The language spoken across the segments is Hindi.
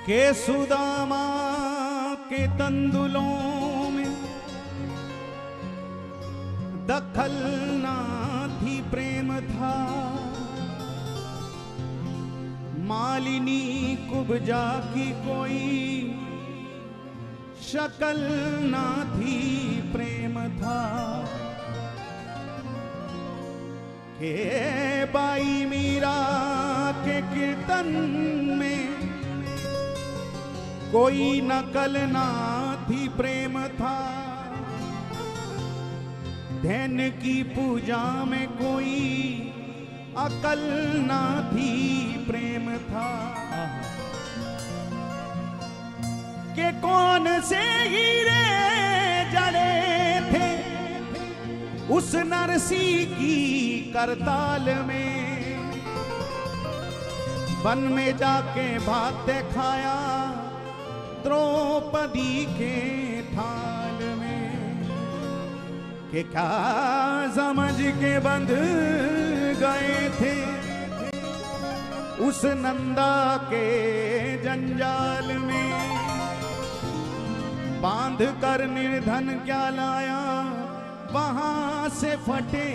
के सुदामा के तंदुलों में दखल ना थी प्रेम था, मालिनी कुब्जा की कोई शक्ल ना थी प्रेम था। के बाई मीरा के कीर्तन में कोई नकल ना थी प्रेम था, धैन की पूजा में कोई अकल ना थी प्रेम था। के कौन से हीरे जड़े थे उस नरसी की करताल में, वन में जाके भात खाया द्रौपदी के थाल में। कि क्या समझ के बंध गए थे उस नंदा के जंजाल में, बांध कर निर्धन क्या लाया वहां से फटे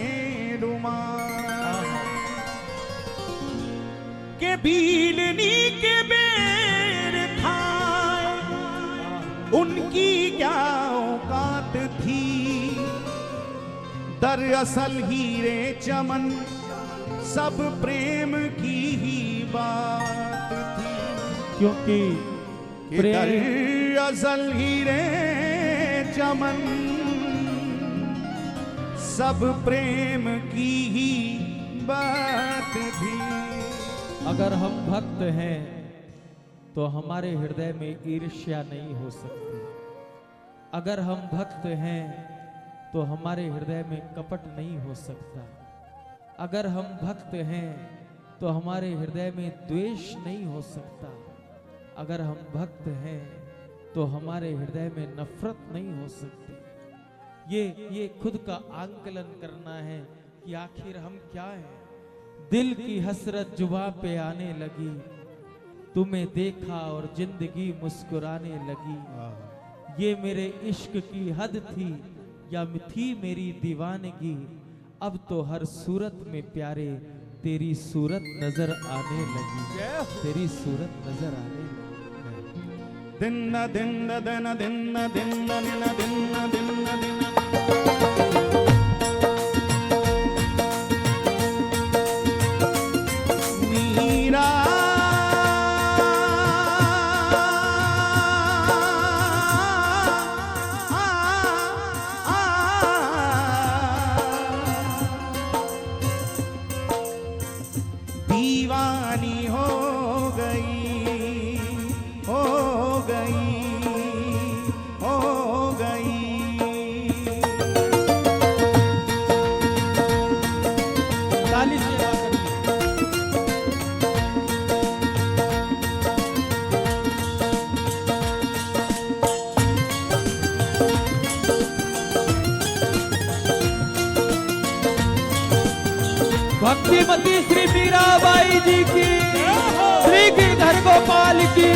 रुमाल। के भीलनी के बेर खाए उनकी क्या औकात थी, दरअसल हीरे चमन सब प्रेम की ही बात थी। क्योंकि दरअसल हीरे चमन सब प्रेम की ही बात थी। अगर हम भक्त हैं तो हमारे हृदय में ईर्ष्या नहीं हो सकती। अगर हम भक्त हैं तो हमारे हृदय में कपट नहीं हो सकता। अगर हम भक्त हैं तो हमारे हृदय में द्वेष नहीं हो सकता। अगर हम भक्त हैं तो हमारे हृदय में नफरत नहीं हो सकती। ये खुद का आंकलन करना है कि आखिर हम क्या हैं। दिल की हसरत जुबां पे आने लगी, तुम्हें देखा और जिंदगी मुस्कुराने लगी। ये मेरे इश्क की हद थी या थी मेरी दीवानगी, अब तो हर सूरत में प्यारे तेरी सूरत नजर आने लगी, तेरी सूरत नजर आने लगी। दिन दिन दिन दिन दिन दिन दिन दिन दिन मीरा दीवानी हो गई, हो गई, हो गई। ताली से आकर भक्तिमती श्री मीराबाई जी की, श्री गिरधर गोपाल की।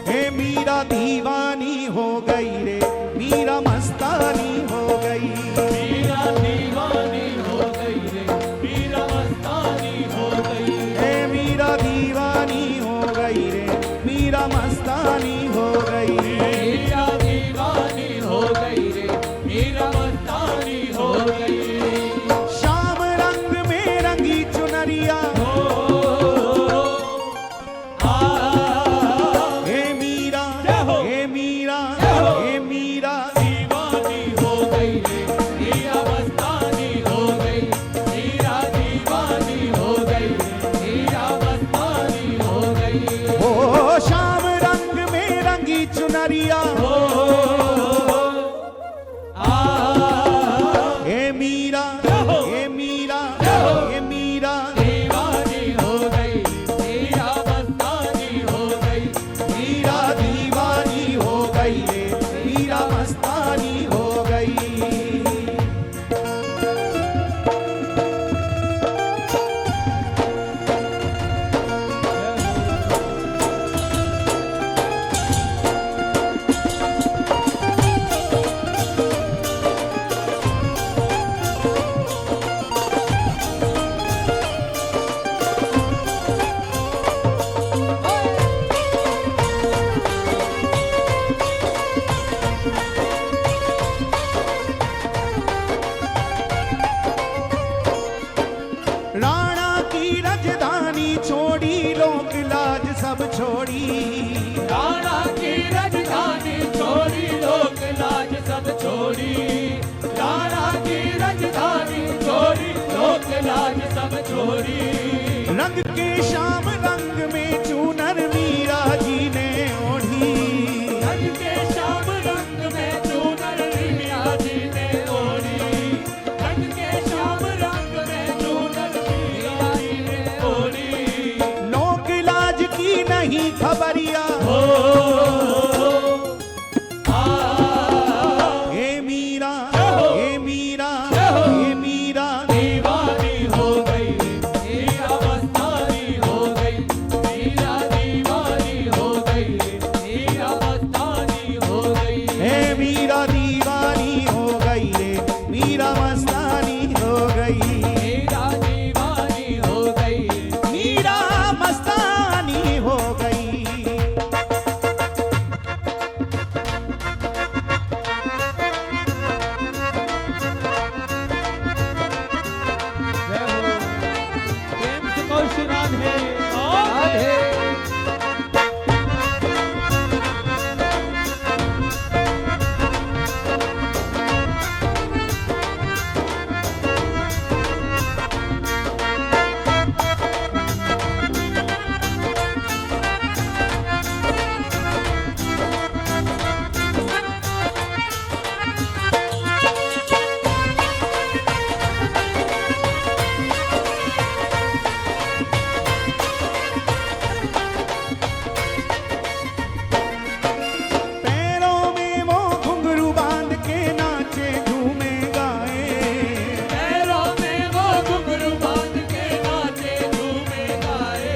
हे मीरा दीवानी हो गई रे, मीरा मस्तानी हो गई। मीरा दीवानी हो गई रे, मीरा मस्तानी हो गई। हे मीरा दीवानी हो गई रे, मीरा मस्तानी हो गई। मीरा दीवानी हो गई रे, ओढ़ी। रंग के श्याम रंग में चूनर मीरा जी ने ओढ़ी। रंग के श्याम रंग में चूनर मीरा जी ने ओढ़ी। रंग के श्याम रंग में चूनर मीरा जी ने ओढ़ी। लोक लाज की नहीं खबरिया हो हे मीरा, हे मीरा, हे मीरा दीवानी हो गई मीरा मस्तानी हो गई। मीरा दीवानी हो गई मीरा मस्तानी हो गई। हे मीरा दीवानी हो गई रे, मीरा मस्तानी हो गई। मीरा दीवानी हो गई मीरा मस्तानी हो गई। जय हो प्रेम से कौशी राधे राधे। पैरों में वो घुंघरू बांध के नाचे झूमे गाए। पैरों में वो घुंघरू बांध के नाचे झूमे गाए।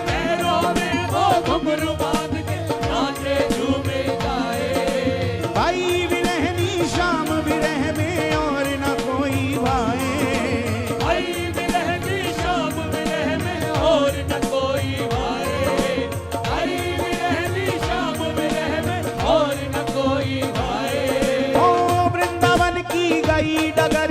पैरों में वो घुंघरू बांध के नाचे झूमे गाए। भाई विरहनी शाम विरह में और न कोई भाए। आई विरह की शाम विरह में और न कोई भाए। आई विरह की शाम विरह में और न कोई भाए। ओ वृंदावन की गई डगर